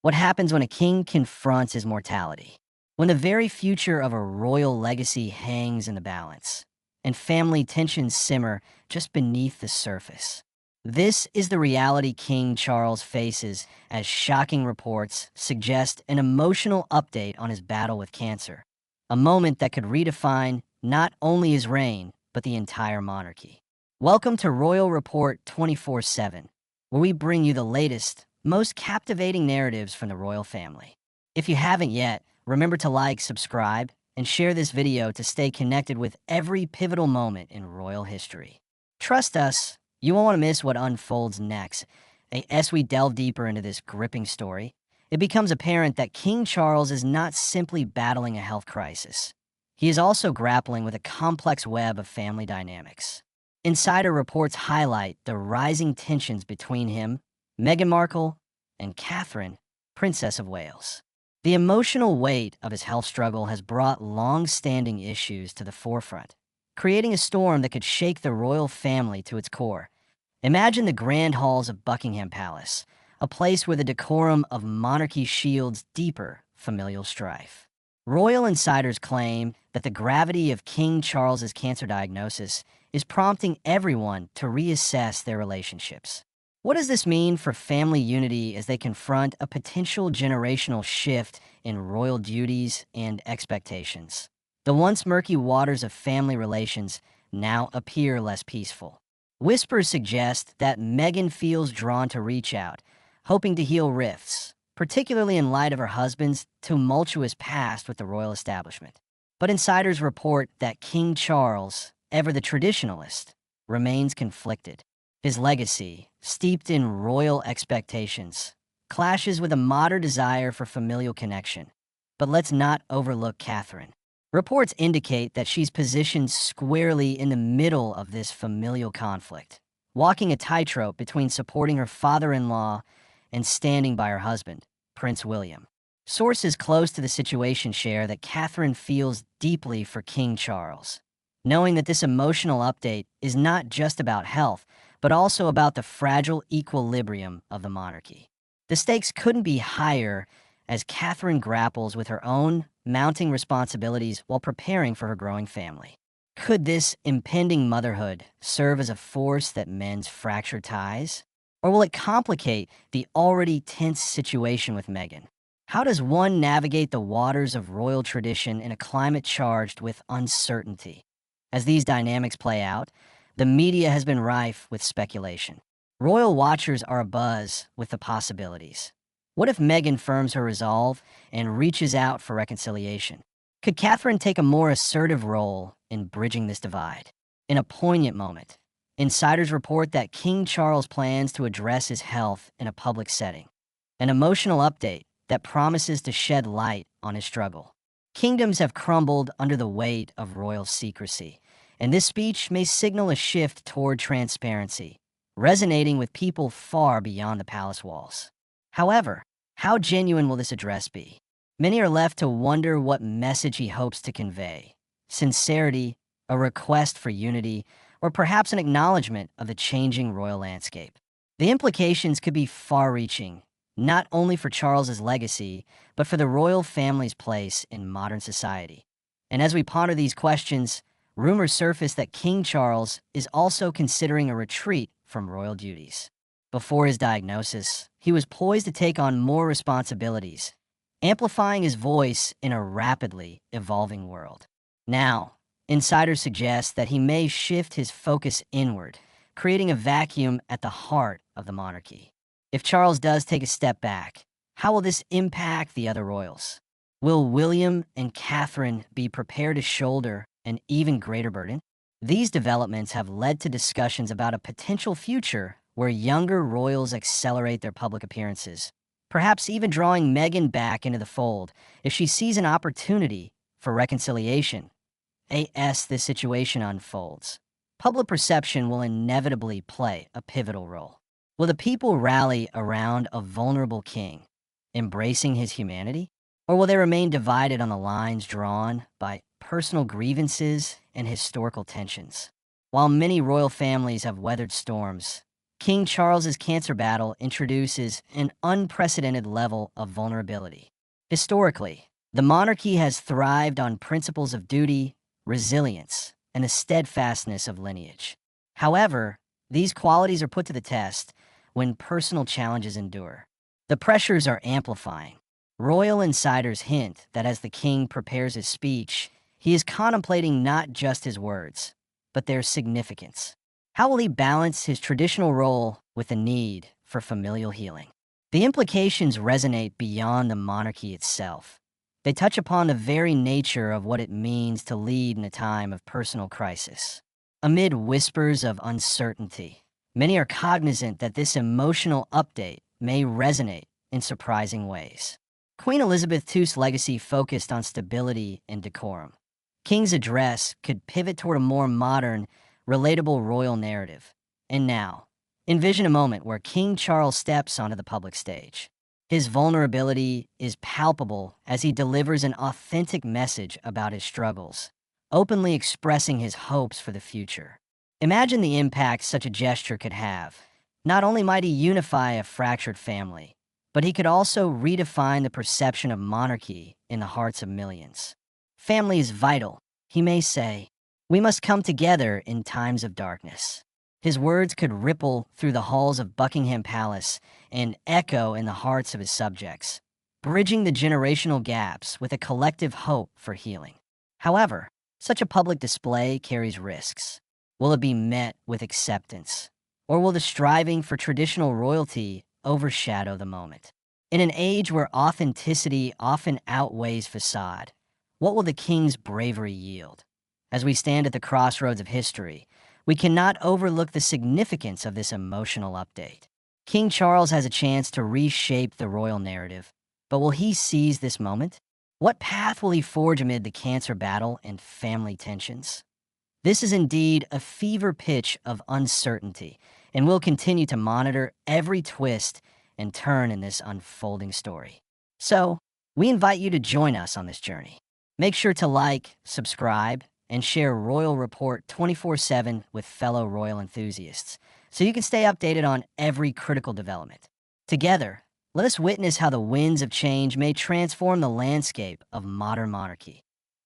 What happens when a king confronts his mortality? When the very future of a royal legacy hangs in the balance, and family tensions simmer just beneath the surface. This is the reality King Charles faces as shocking reports suggest an emotional update on his battle with cancer, a moment that could redefine not only his reign, but the entire monarchy. Welcome to Royal Report 24/7, where we bring you the latest, most captivating narratives from the royal family. If you haven't yet, remember to like, subscribe, and share this video to stay connected with every pivotal moment in royal history. Trust us, you won't want to miss what unfolds next. As we delve deeper into this gripping story, it becomes apparent that King Charles is not simply battling a health crisis. He is also grappling with a complex web of family dynamics. Insider reports highlight the rising tensions between him, Meghan Markle, and Catherine, Princess of Wales. The emotional weight of his health struggle has brought long-standing issues to the forefront, creating a storm that could shake the royal family to its core. Imagine the grand halls of Buckingham Palace, a place where the decorum of monarchy shields deeper familial strife. Royal insiders claim that the gravity of King Charles's cancer diagnosis is prompting everyone to reassess their relationships. What does this mean for family unity as they confront a potential generational shift in royal duties and expectations? The once murky waters of family relations now appear less peaceful. Whispers suggest that Meghan feels drawn to reach out, hoping to heal rifts, particularly in light of her husband's tumultuous past with the royal establishment. But insiders report that King Charles, ever the traditionalist, remains conflicted. His legacy, steeped in royal expectations, clashes with a modern desire for familial connection. But let's not overlook Catherine. Reports indicate that she's positioned squarely in the middle of this familial conflict, walking a tightrope between supporting her father-in-law and standing by her husband, Prince William. Sources close to the situation share that Catherine feels deeply for King Charles, knowing that this emotional update is not just about health, but also about the fragile equilibrium of the monarchy. The stakes couldn't be higher as Catherine grapples with her own mounting responsibilities while preparing for her growing family. Could this impending motherhood serve as a force that mends fractured ties? Or will it complicate the already tense situation with Meghan? How does one navigate the waters of royal tradition in a climate charged with uncertainty? As these dynamics play out, the media has been rife with speculation. Royal watchers are abuzz with the possibilities. What if Meghan firms her resolve and reaches out for reconciliation? Could Catherine take a more assertive role in bridging this divide? In a poignant moment, insiders report that King Charles plans to address his health in a public setting, an emotional update that promises to shed light on his struggle. Kingdoms have crumbled under the weight of royal secrecy, and this speech may signal a shift toward transparency, resonating with people far beyond the palace walls. However, how genuine will this address be? Many are left to wonder what message he hopes to convey: sincerity, a request for unity, or perhaps an acknowledgement of the changing royal landscape. The implications could be far-reaching, not only for Charles's legacy, but for the royal family's place in modern society. And as we ponder these questions, rumors surface that King Charles is also considering a retreat from royal duties. Before his diagnosis, he was poised to take on more responsibilities, amplifying his voice in a rapidly evolving world. Now, insiders suggest that he may shift his focus inward, creating a vacuum at the heart of the monarchy. If Charles does take a step back, how will this impact the other royals? Will William and Catherine be prepared to shoulder an even greater burden? These developments have led to discussions about a potential future where younger royals accelerate their public appearances, perhaps even drawing Meghan back into the fold if she sees an opportunity for reconciliation. As this situation unfolds, public perception will inevitably play a pivotal role. Will the people rally around a vulnerable king, embracing his humanity? Or will they remain divided on the lines drawn by personal grievances and historical tensions? While many royal families have weathered storms, King Charles's cancer battle introduces an unprecedented level of vulnerability. Historically, the monarchy has thrived on principles of duty, resilience, and the steadfastness of lineage. However, these qualities are put to the test when personal challenges endure. The pressures are amplifying. Royal insiders hint that as the king prepares his speech, he is contemplating not just his words, but their significance. How will he balance his traditional role with the need for familial healing? The implications resonate beyond the monarchy itself. They touch upon the very nature of what it means to lead in a time of personal crisis. Amid whispers of uncertainty, many are cognizant that this emotional update may resonate in surprising ways. Queen Elizabeth II's legacy focused on stability and decorum. King's address could pivot toward a more modern, relatable royal narrative. And now, envision a moment where King Charles steps onto the public stage. His vulnerability is palpable as he delivers an authentic message about his struggles, openly expressing his hopes for the future. Imagine the impact such a gesture could have. Not only might he unify a fractured family, but he could also redefine the perception of monarchy in the hearts of millions. Family is vital, he may say. We must come together in times of darkness. His words could ripple through the halls of Buckingham Palace and echo in the hearts of his subjects, bridging the generational gaps with a collective hope for healing. However, such a public display carries risks. Will it be met with acceptance? Or will the striving for traditional royalty overshadow the moment? In an age where authenticity often outweighs facade, what will the king's bravery yield? As we stand at the crossroads of history, we cannot overlook the significance of this emotional update. King Charles has a chance to reshape the royal narrative, but will he seize this moment? What path will he forge amid the cancer battle and family tensions? This is indeed a fever pitch of uncertainty, and we'll continue to monitor every twist and turn in this unfolding story. So, we invite you to join us on this journey. Make sure to like, subscribe, and share Royal Report 24/7 with fellow royal enthusiasts, so you can stay updated on every critical development. Together, let us witness how the winds of change may transform the landscape of modern monarchy.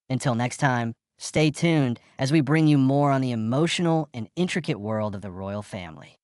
Until next time, stay tuned as we bring you more on the emotional and intricate world of the royal family.